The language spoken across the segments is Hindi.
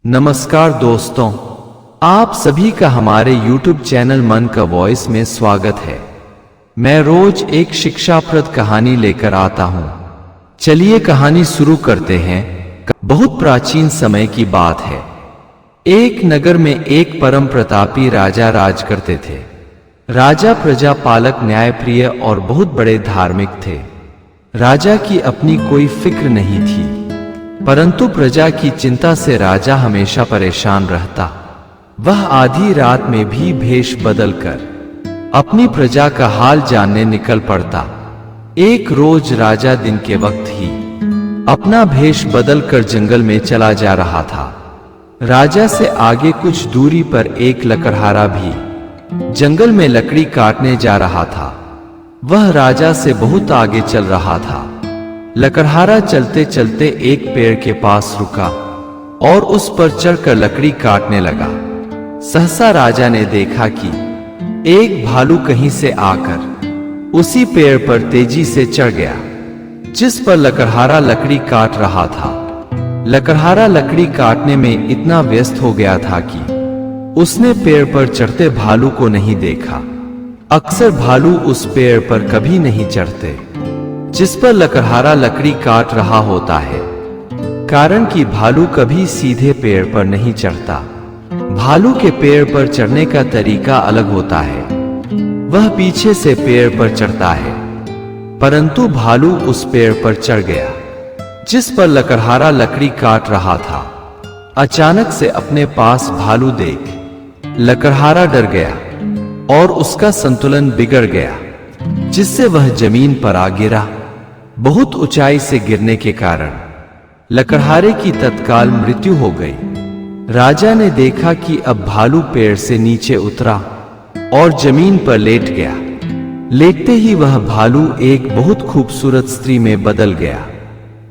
नमस्कार दोस्तों, आप सभी का हमारे YouTube चैनल मन का वॉइस में स्वागत है। मैं रोज एक शिक्षाप्रद कहानी लेकर आता हूँ। चलिए कहानी शुरू करते हैं। बहुत प्राचीन समय की बात है। एक नगर में एक परम प्रतापी राजा राज करते थे। राजा प्रजा पालक, न्यायप्रिय और बहुत बड़े धार्मिक थे। राजा की अपनी कोई फिक्र नहीं थी, परंतु प्रजा की चिंता से राजा हमेशा परेशान रहता। वह आधी रात में भी भेष बदलकर अपनी प्रजा का हाल जानने निकल पड़ता। एक रोज राजा दिन के वक्त ही अपना भेष बदलकर जंगल में चला जा रहा था। राजा से आगे कुछ दूरी पर एक लकड़हारा भी जंगल में लकड़ी काटने जा रहा था। वह राजा से बहुत आगे चल रहा था। लकड़हारा चलते चलते एक पेड़ के पास रुका और उस पर चढ़कर लकड़ी काटने लगा। सहसा राजा ने देखा कि एक भालू कहीं से आकर उसी पेड़ पर तेजी से चढ़ गया जिस पर लकड़हारा लकड़ी काट रहा था। लकड़हारा लकड़ी काटने में इतना व्यस्त हो गया था कि उसने पेड़ पर चढ़ते भालू को नहीं देखा। अक्सर भालू उस पेड़ पर कभी नहीं चढ़ते जिस पर लकड़हारा लकड़ी काट रहा होता है, कारण कि भालू कभी सीधे पेड़ पर नहीं चढ़ता। भालू के पेड़ पर चढ़ने का तरीका अलग होता है। वह पीछे से पेड़ पर चढ़ता है, परंतु भालू उस पेड़ पर चढ़ गया जिस पर लकड़हारा लकड़ी काट रहा था। अचानक से अपने पास भालू देख लकड़हारा डर गया और उसका संतुलन बिगड़ गया, जिससे वह जमीन पर आ गिरा। बहुत ऊंचाई से गिरने के कारण लकड़हारे की तत्काल मृत्यु हो गई। राजा ने देखा कि अब भालू पेड़ से नीचे उतरा और जमीन पर लेट गया। लेटते ही वह भालू एक बहुत खूबसूरत स्त्री में बदल गया।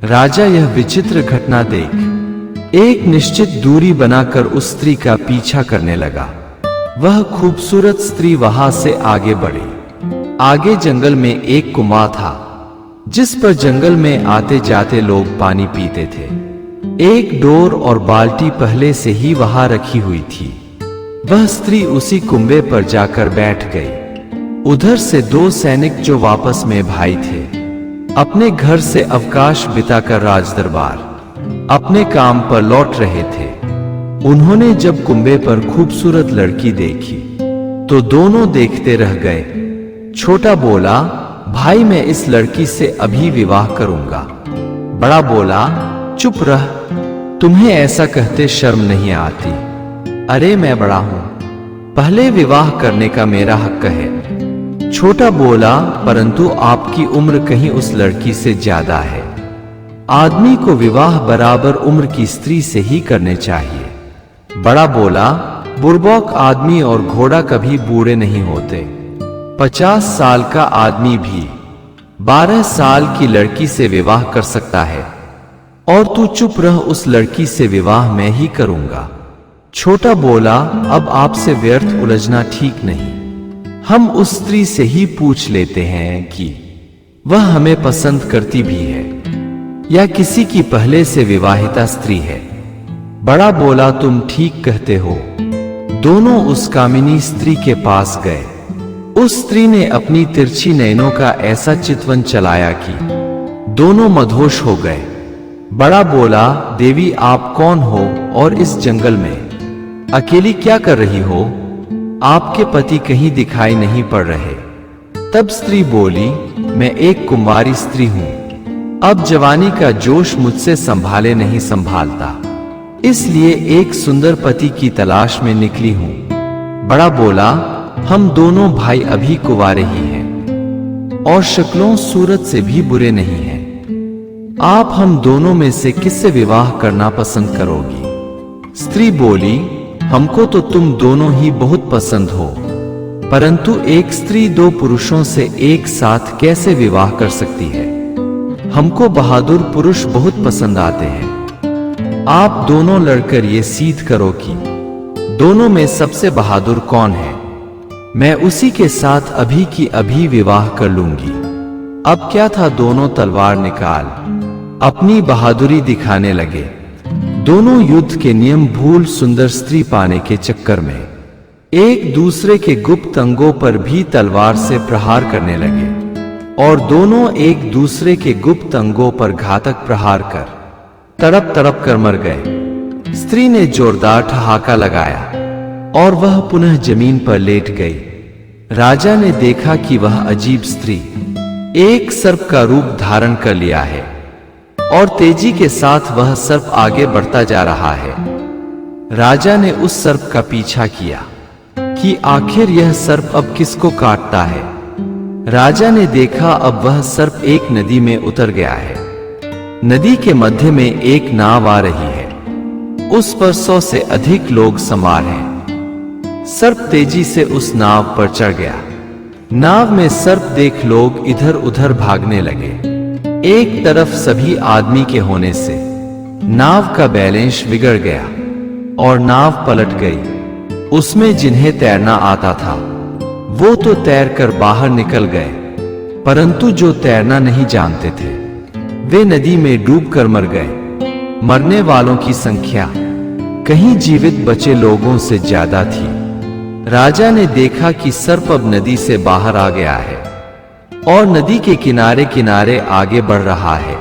राजा यह विचित्र घटना देख एक निश्चित दूरी बनाकर उस स्त्री का पीछा करने लगा। वह खूबसूरत स्त्री वहां से आगे बढ़ी। आगे जंगल में एक कुआं था जिस पर जंगल में आते जाते लोग पानी पीते थे। एक डोर और बाल्टी पहले से ही वहां रखी हुई थी। वह स्त्री उसी कुंबे पर जाकर बैठ गई। उधर से दो सैनिक जो वापस में भाई थे, अपने घर से अवकाश बिताकर राजदरबार अपने काम पर लौट रहे थे। उन्होंने जब कुंबे पर खूबसूरत लड़की देखी तो दोनों देखते रह गए। छोटा बोला, भाई मैं इस लड़की से अभी विवाह करूंगा। बड़ा बोला, चुप रह, तुम्हें ऐसा कहते शर्म नहीं आती? अरे मैं बड़ा हूं, पहले विवाह करने का मेरा हक है। छोटा बोला, परंतु आपकी उम्र कहीं उस लड़की से ज्यादा है। आदमी को विवाह बराबर उम्र की स्त्री से ही करने चाहिए। बड़ा बोला, बुर्बक आदमी और घोड़ा कभी बूढ़े नहीं होते। 50 साल का आदमी भी 12 साल की लड़की से विवाह कर सकता है और तू चुप रह, उस लड़की से विवाह मैं ही करूंगा। छोटा बोला, अब आपसे व्यर्थ उलझना ठीक नहीं। हम उस स्त्री से ही पूछ लेते हैं कि वह हमें पसंद करती भी है या किसी की पहले से विवाहिता स्त्री है। बड़ा बोला, तुम ठीक कहते हो। दोनों उस कामिनी स्त्री के पास गए। उस स्त्री ने अपनी तिरछी नैनों का ऐसा चितवन चलाया कि दोनों मदहोश हो गए। बड़ा बोला, देवी आप कौन हो और इस जंगल में अकेली क्या कर रही हो? आपके पति कहीं दिखाई नहीं पड़ रहे। तब स्त्री बोली, मैं एक कुंवारी स्त्री हूं। अब जवानी का जोश मुझसे संभाले नहीं संभालता, इसलिए एक सुंदर पति की तलाश में निकली हूं। बड़ा बोला, हम दोनों भाई अभी कुंवारे ही हैं और शक्लों सूरत से भी बुरे नहीं हैं। आप हम दोनों में से किससे विवाह करना पसंद करोगी? स्त्री बोली, हमको तो तुम दोनों ही बहुत पसंद हो, परंतु एक स्त्री दो पुरुषों से एक साथ कैसे विवाह कर सकती है? हमको बहादुर पुरुष बहुत पसंद आते हैं। आप दोनों लड़कर ये सिद्ध करो कि दोनों में सबसे बहादुर कौन है। मैं उसी के साथ अभी की अभी विवाह कर लूंगी। अब क्या था, दोनों तलवार निकाल अपनी बहादुरी दिखाने लगे। दोनों युद्ध के नियम भूल सुंदर स्त्री पाने के चक्कर में एक दूसरे के गुप्त अंगों पर भी तलवार से प्रहार करने लगे और दोनों एक दूसरे के गुप्त अंगों पर घातक प्रहार कर तड़प तड़प कर मर गए। स्त्री ने जोरदार ठहाका लगाया और वह पुनः जमीन पर लेट गई। राजा ने देखा कि वह अजीब स्त्री एक सर्प का रूप धारण कर लिया है और तेजी के साथ वह सर्प आगे बढ़ता जा रहा है। राजा ने उस सर्प का पीछा किया कि आखिर यह सर्प अब किसको काटता है। राजा ने देखा अब वह सर्प एक नदी में उतर गया है। नदी के मध्य में एक नाव आ रही है, उस पर 100 से अधिक लोग सवार हैं। सर्प तेजी से उस नाव पर चढ़ गया। नाव में सर्प देख लोग इधर उधर भागने लगे। एक तरफ सभी आदमी के होने से नाव का बैलेंस बिगड़ गया और नाव पलट गई। उसमें जिन्हें तैरना आता था वो तो तैरकर बाहर निकल गए, परंतु जो तैरना नहीं जानते थे वे नदी में डूबकर मर गए। मरने वालों की संख्या कहीं जीवित बचे लोगों से ज्यादा थी। राजा ने देखा कि सर्प अब नदी से बाहर आ गया है और नदी के किनारे किनारे आगे बढ़ रहा है।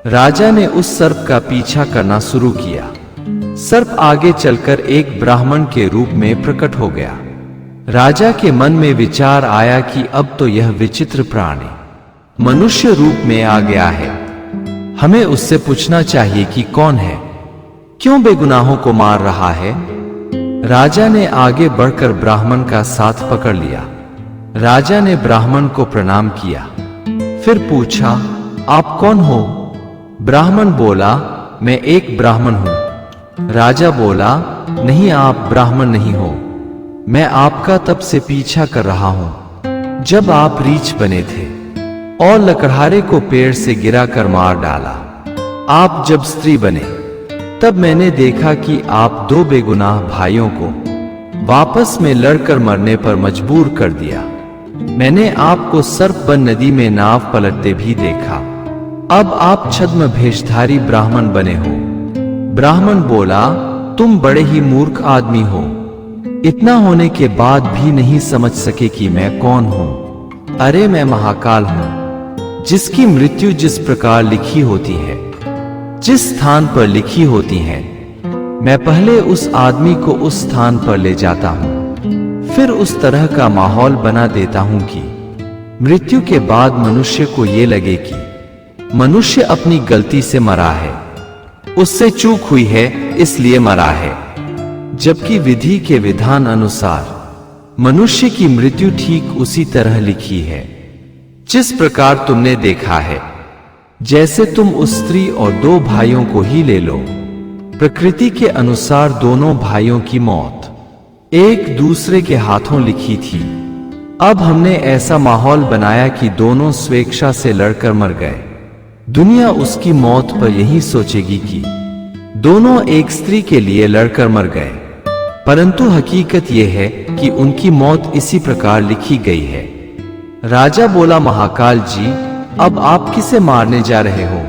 राजा ने उस सर्प का पीछा करना शुरू किया। सर्प आगे चलकर एक ब्राह्मण के रूप में प्रकट हो गया। राजा के मन में विचार आया कि अब तो यह विचित्र प्राणी मनुष्य रूप में आ गया है। हमें उससे पूछना चाहिए कि कौन है, क्यों बेगुनाहों को मार रहा है। राजा ने आगे बढ़कर ब्राह्मण का साथ पकड़ लिया। राजा ने ब्राह्मण को प्रणाम किया, फिर पूछा, आप कौन हो? ब्राह्मण बोला, मैं एक ब्राह्मण हूं। राजा बोला, नहीं, आप ब्राह्मण नहीं हो। मैं आपका तब से पीछा कर रहा हूं जब आप रीछ बने थे और लकड़हारे को पेड़ से गिरा कर मार डाला। आप जब स्त्री बने तब मैंने देखा कि आप 2 बेगुनाह भाइयों को वापस में लड़कर मरने पर मजबूर कर दिया। मैंने आपको सर्प बन नदी में नाव पलटते भी देखा। अब आप छद्म भेषधारी ब्राह्मण बने हो। ब्राह्मण बोला, तुम बड़े ही मूर्ख आदमी हो। इतना होने के बाद भी नहीं समझ सके कि मैं कौन हूं। अरे मैं महाकाल हूं, जिसकी मृत्यु जिस प्रकार लिखी होती है, जिस स्थान पर लिखी होती है, मैं पहले उस आदमी को उस स्थान पर ले जाता हूं, फिर उस तरह का माहौल बना देता हूं कि मृत्यु के बाद मनुष्य को ये लगे कि मनुष्य अपनी गलती से मरा है, उससे चूक हुई है इसलिए मरा है, जबकि विधि के विधान अनुसार मनुष्य की मृत्यु ठीक उसी तरह लिखी है जिस प्रकार तुमने देखा है। जैसे तुम उस स्त्री और 2 भाइयों को ही ले लो। प्रकृति के अनुसार दोनों भाइयों की मौत एक दूसरे के हाथों लिखी थी। अब हमने ऐसा माहौल बनाया कि दोनों स्वेच्छा से लड़कर मर गए। दुनिया उसकी मौत पर यही सोचेगी कि दोनों एक स्त्री के लिए लड़कर मर गए, परंतु हकीकत यह है कि उनकी मौत इसी प्रकार लिखी गई है। राजा बोला, महाकाल जी, अब आप किसे मारने जा रहे हो?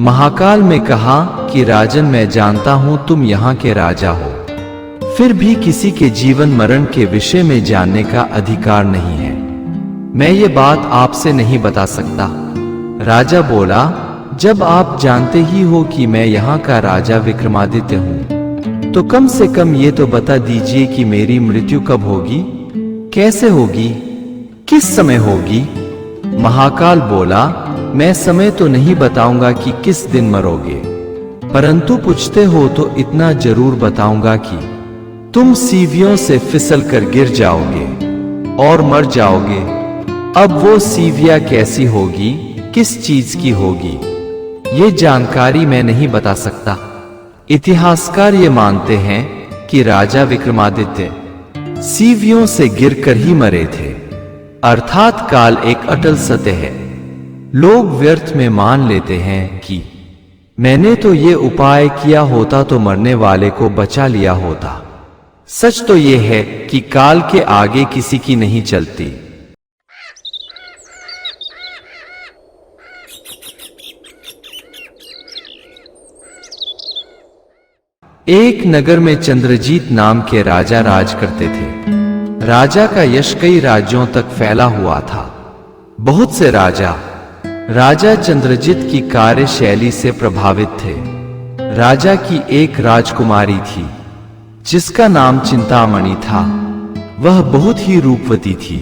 महाकाल ने कहा कि राजन, मैं जानता हूं तुम यहाँ के राजा हो, फिर भी किसी के जीवन मरण के विषय में जानने का अधिकार नहीं है। मैं ये बात आपसे नहीं बता सकता। राजा बोला, जब आप जानते ही हो कि मैं यहाँ का राजा विक्रमादित्य हूँ, तो कम से कम ये तो बता दीजिए कि मेरी मृत्यु कब होगी, कैसे होगी, किस समय होगी। महाकाल बोला, मैं समय तो नहीं बताऊंगा कि किस दिन मरोगे, परंतु पूछते हो तो इतना जरूर बताऊंगा कि तुम सीवियों से फिसल कर गिर जाओगे और मर जाओगे। अब वो सीविया कैसी होगी, किस चीज की होगी, ये जानकारी मैं नहीं बता सकता। इतिहासकार ये मानते हैं कि राजा विक्रमादित्य सीवियों से गिरकर ही मरे थे, अर्थात काल एक अटल सत्य है। लोग व्यर्थ में मान लेते हैं कि मैंने तो ये उपाय किया होता तो मरने वाले को बचा लिया होता। सच तो ये है कि काल के आगे किसी की नहीं चलती। एक नगर में चंद्रजीत नाम के राजा राज करते थे। राजा का यश कई राज्यों तक फैला हुआ था। बहुत से राजा चंद्रजीत की कार्यशैली से प्रभावित थे। राजा की एक राजकुमारी थी जिसका नाम चिंतामणि था। वह बहुत ही रूपवती थी।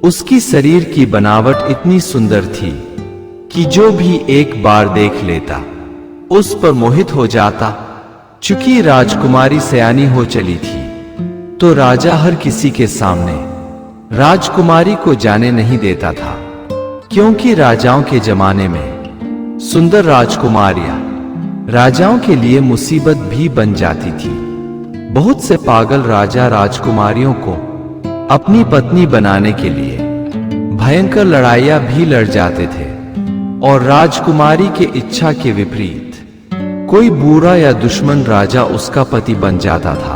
उसकी शरीर की बनावट इतनी सुंदर थी कि जो भी एक बार देख लेता उस पर मोहित हो जाता। चूंकि राजकुमारी सयानी हो चली थी तो राजा हर किसी के सामने राजकुमारी को जाने नहीं देता था, क्योंकि राजाओं के जमाने में सुंदर राजकुमारियां राजाओं के लिए मुसीबत भी बन जाती थी। बहुत से पागल राजा राजकुमारियों को अपनी पत्नी बनाने के लिए भयंकर लड़ाइयां भी लड़ जाते थे और राजकुमारी के इच्छा के विपरीत कोई बुरा या दुश्मन राजा उसका पति बन जाता था।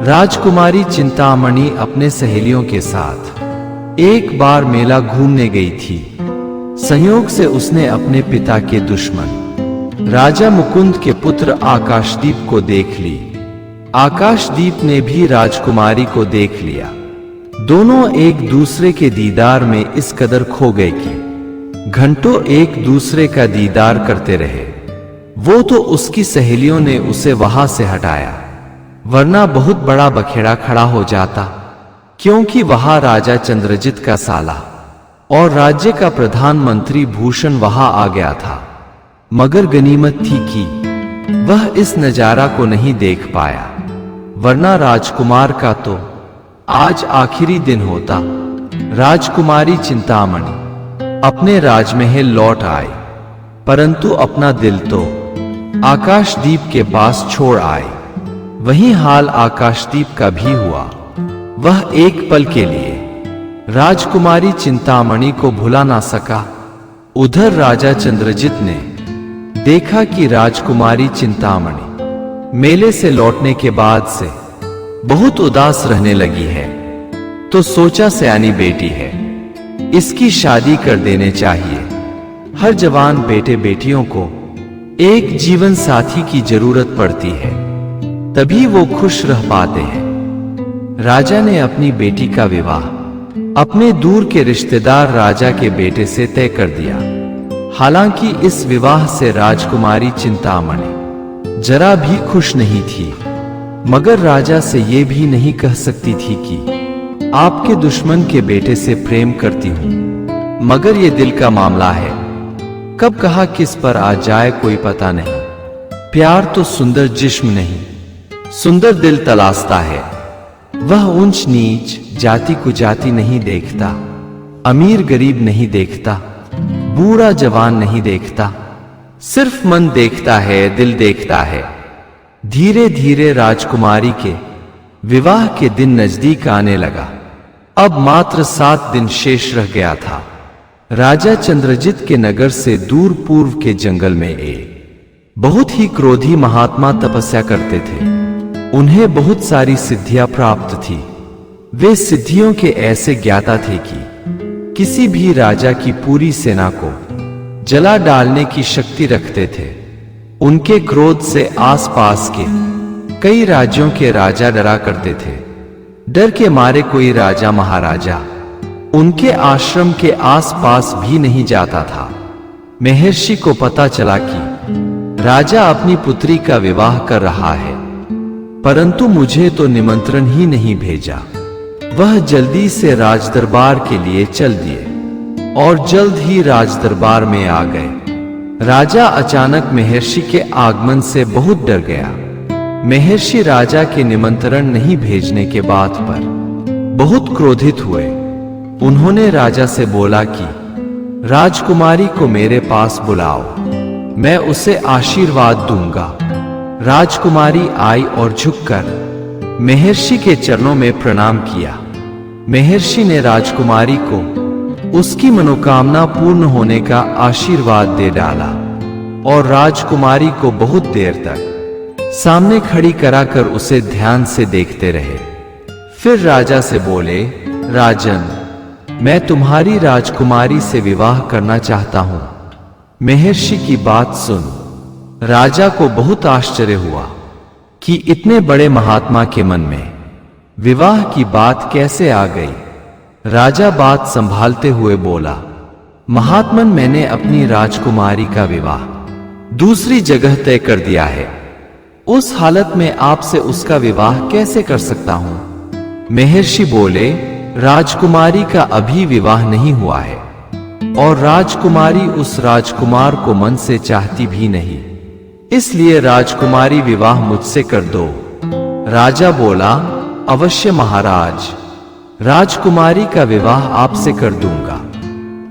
राजकुमारी चिंतामणि अपने सहेलियों के साथ एक बार मेला घूमने गई थी। संयोग से उसने अपने पिता के दुश्मन राजा मुकुंद के पुत्र आकाशदीप को देख ली। आकाशदीप ने भी राजकुमारी को देख लिया। दोनों एक दूसरे के दीदार में इस कदर खो गए कि घंटों एक दूसरे का दीदार करते रहे। वो तो उसकी सहेलियों ने उसे वहां से हटाया, वरना बहुत बड़ा बखेड़ा खड़ा हो जाता, क्योंकि वहां राजा चंद्रजीत का साला और राज्य का प्रधानमंत्री भूषण वहां आ गया था। मगर गनीमत थी कि वह इस नजारा को नहीं देख पाया, वरना राजकुमार का तो आज आखिरी दिन होता। राजकुमारी चिंतामणि अपने राजमहल लौट आई, परंतु अपना दिल तो आकाशदीप के पास छोड़ आए। वही हाल आकाशदीप का भी हुआ। वह एक पल के लिए राजकुमारी चिंतामणि को भुला ना सका। उधर राजा चंद्रजीत ने देखा कि राजकुमारी चिंतामणि मेले से लौटने के बाद से बहुत उदास रहने लगी है, तो सोचा सयानी बेटी है, इसकी शादी कर देने चाहिए। हर जवान बेटे बेटियों को एक जीवन साथी की जरूरत पड़ती है, तभी वो खुश रह पाते हैं। राजा ने अपनी बेटी का विवाह अपने दूर के रिश्तेदार राजा के बेटे से तय कर दिया। हालांकि इस विवाह से राजकुमारी चिंतामणि जरा भी खुश नहीं थी, मगर राजा से ये भी नहीं कह सकती थी कि आपके दुश्मन के बेटे से प्रेम करती हूं। मगर ये दिल का मामला है, कब कहा किस पर आ जाए कोई पता नहीं। प्यार तो सुंदर जिस्म नहीं, सुंदर दिल तलाशता है। वह ऊंच नीच जाति कुजाति नहीं देखता, अमीर गरीब नहीं देखता, बूढ़ा जवान नहीं देखता, सिर्फ मन देखता है, दिल देखता है। धीरे धीरे राजकुमारी के विवाह के दिन नजदीक आने लगा। अब मात्र 7 दिन शेष रह गया था। राजा चंद्रजीत के नगर से दूर पूर्व के जंगल में एक बहुत ही क्रोधी महात्मा तपस्या करते थे। उन्हें बहुत सारी सिद्धियां प्राप्त थी। वे सिद्धियों के ऐसे ज्ञाता थे कि किसी भी राजा की पूरी सेना को जला डालने की शक्ति रखते थे। उनके क्रोध से आसपास के कई राज्यों के राजा डरा करते थे। डर के मारे कोई राजा महाराजा उनके आश्रम के आसपास भी नहीं जाता था। महर्षि को पता चला कि राजा अपनी पुत्री का विवाह कर रहा है, परंतु मुझे तो निमंत्रण ही नहीं भेजा। वह जल्दी से राजदरबार के लिए चल दिए और जल्द ही राजदरबार में आ गए। राजा अचानक महर्षि के आगमन से बहुत डर गया। महर्षि राजा के निमंत्रण नहीं भेजने के बात पर बहुत क्रोधित हुए। उन्होंने राजा से बोला कि राजकुमारी को मेरे पास बुलाओ, मैं उसे आशीर्वाद दूंगा। राजकुमारी आई और झुककर महर्षि के चरणों में प्रणाम किया। महर्षि ने राजकुमारी को उसकी मनोकामना पूर्ण होने का आशीर्वाद दे डाला और राजकुमारी को बहुत देर तक सामने खड़ी कराकर उसे ध्यान से देखते रहे। फिर राजा से बोले, राजन, मैं तुम्हारी राजकुमारी से विवाह करना चाहता हूं। महर्षि की बात सुन राजा को बहुत आश्चर्य हुआ। कि इतने बड़े महात्मा के मन में विवाह की बात कैसे आ गई। राजा बात संभालते हुए बोला, महात्मन, मैंने अपनी राजकुमारी का विवाह दूसरी जगह तय कर दिया है। उस हालत में आपसे उसका विवाह कैसे कर सकता हूं? महर्षि बोले, राजकुमारी का अभी विवाह नहीं हुआ है और राजकुमारी उस राजकुमार को मन से चाहती भी नहीं, इसलिए राजकुमारी विवाह मुझसे कर दो। राजा बोला, अवश्य महाराज, राजकुमारी का विवाह आपसे कर दूंगा,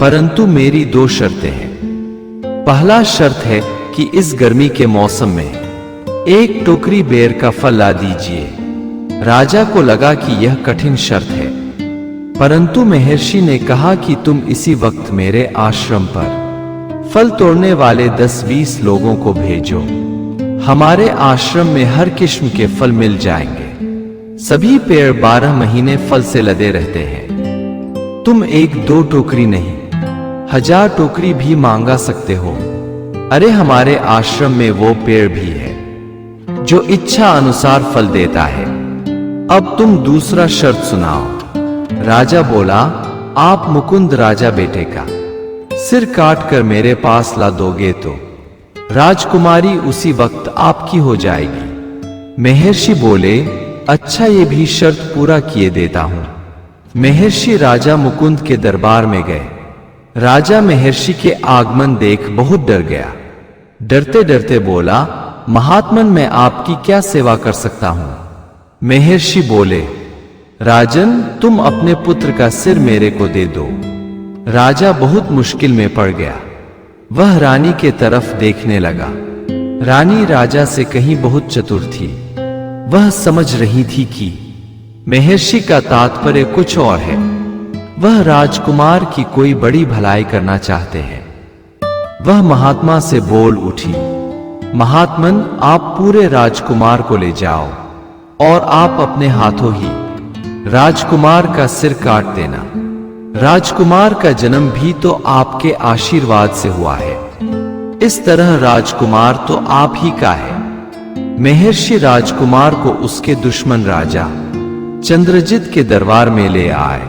परंतु मेरी 2 शर्तें हैं। पहला शर्त है कि इस गर्मी के मौसम में 1 टोकरी बेर का फल ला दीजिए। राजा को लगा कि यह कठिन शर्त है, परंतु महर्षि ने कहा कि तुम इसी वक्त मेरे आश्रम पर फल तोड़ने वाले 10-20 लोगों को भेजो। हमारे आश्रम में हर किस्म के फल मिल जाएंगे। सभी पेड़ 12 महीने फल से लदे रहते हैं। तुम 1-2 टोकरी नहीं, 1000 टोकरी भी मांगा सकते हो। अरे हमारे आश्रम में वो पेड़ भी है जो इच्छा अनुसार फल देता है। अब तुम दूसरा शर्त सुनाओ। राजा बोला, आप मुकुंद राजा बेटे का सिर काट कर मेरे पास ला दोगे तो राजकुमारी उसी वक्त आपकी हो जाएगी। महर्षि बोले, अच्छा, ये भी शर्त पूरा किए देता हूं। महर्षि राजा मुकुंद के दरबार में गए। राजा महर्षि के आगमन देख बहुत डर गया। डरते डरते बोला, महात्मन, मैं आपकी क्या सेवा कर सकता हूं? महर्षि बोले, राजन, तुम अपने पुत्र का सिर मेरे को दे दो। राजा बहुत मुश्किल में पड़ गया। वह रानी के तरफ देखने लगा। रानी राजा से कहीं बहुत चतुर थी। वह समझ रही थी कि महर्षि का तात्पर्य कुछ और है। वह राजकुमार की कोई बड़ी भलाई करना चाहते हैं। वह महात्मा से बोल उठी, महात्मन, आप पूरे राजकुमार को ले जाओ और आप अपने हाथों ही राजकुमार का सिर काट देना। राजकुमार का जन्म भी तो आपके आशीर्वाद से हुआ है। इस तरह राजकुमार तो आप ही का है। महर्षि राजकुमार को उसके दुश्मन राजा चंद्रजित के दरबार में ले आए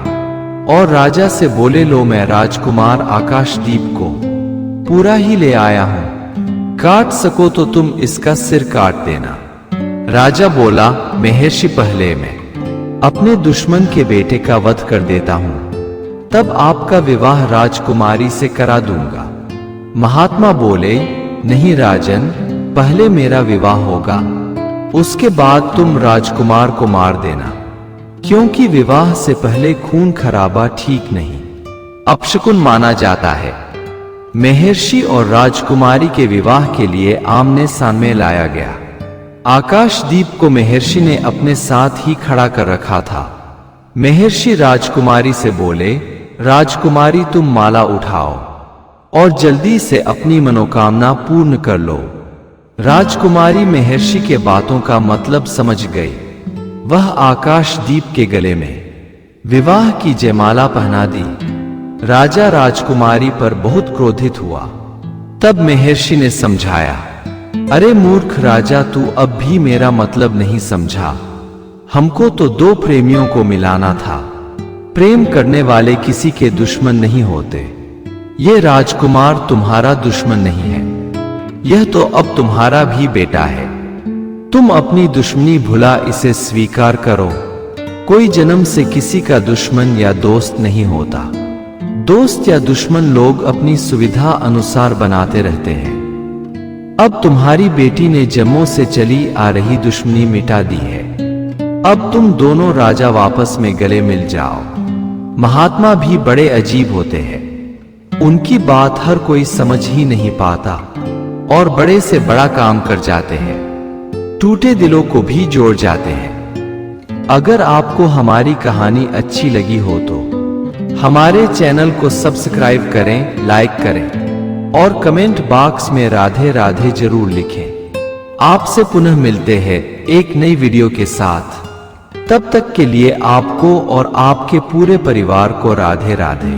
और राजा से बोले, लो, मैं राजकुमार आकाशदीप को पूरा ही ले आया हूं। काट सको तो तुम इसका सिर काट देना। राजा बोला, महर्षि, पहले मैं अपने दुश्मन के बेटे का वध कर देता हूं, तब आपका विवाह राजकुमारी से करा दूंगा। महात्मा बोले, नहीं राजन, पहले मेरा विवाह होगा, उसके बाद तुम राजकुमार को मार देना, क्योंकि विवाह से पहले खून खराबा ठीक नहीं, अपशकुन माना जाता है। महर्षि और राजकुमारी के विवाह के लिए आमने सामने लाया गया। आकाशदीप को महर्षि ने अपने साथ ही खड़ा कर रखा था। महर्षि राजकुमारी से बोले, राजकुमारी, तुम माला उठाओ और जल्दी से अपनी मनोकामना पूर्ण कर लो। राजकुमारी महर्षि के बातों का मतलब समझ गई। वह आकाशदीप के गले में विवाह की जयमाला पहना दी। राजा राजकुमारी पर बहुत क्रोधित हुआ। तब महर्षि ने समझाया, अरे मूर्ख राजा, तू अब भी मेरा मतलब नहीं समझा। हमको तो 2 प्रेमियों को मिलाना था। प्रेम करने वाले किसी के दुश्मन नहीं होते। ये राजकुमार तुम्हारा दुश्मन नहीं है, यह तो अब तुम्हारा भी बेटा है। तुम अपनी दुश्मनी भुला इसे स्वीकार करो। कोई जन्म से किसी का दुश्मन या दोस्त नहीं होता। दोस्त या दुश्मन लोग अपनी सुविधा अनुसार बनाते रहते हैं। अब तुम्हारी बेटी ने जन्मों से चली आ रही दुश्मनी मिटा दी है। अब तुम दोनों राजा वापस में गले मिल जाओ। महात्मा भी बड़े अजीब होते हैं। उनकी बात हर कोई समझ ही नहीं पाता और बड़े से बड़ा काम कर जाते हैं। टूटे दिलों को भी जोड़ जाते हैं। अगर आपको हमारी कहानी अच्छी लगी हो तो हमारे चैनल को सब्सक्राइब करें, लाइक करें और कमेंट बॉक्स में राधे राधे जरूर लिखें। आपसे पुनः मिलते हैं एक नई वीडियो के साथ। तब तक के लिए आपको और आपके पूरे परिवार को राधे राधे।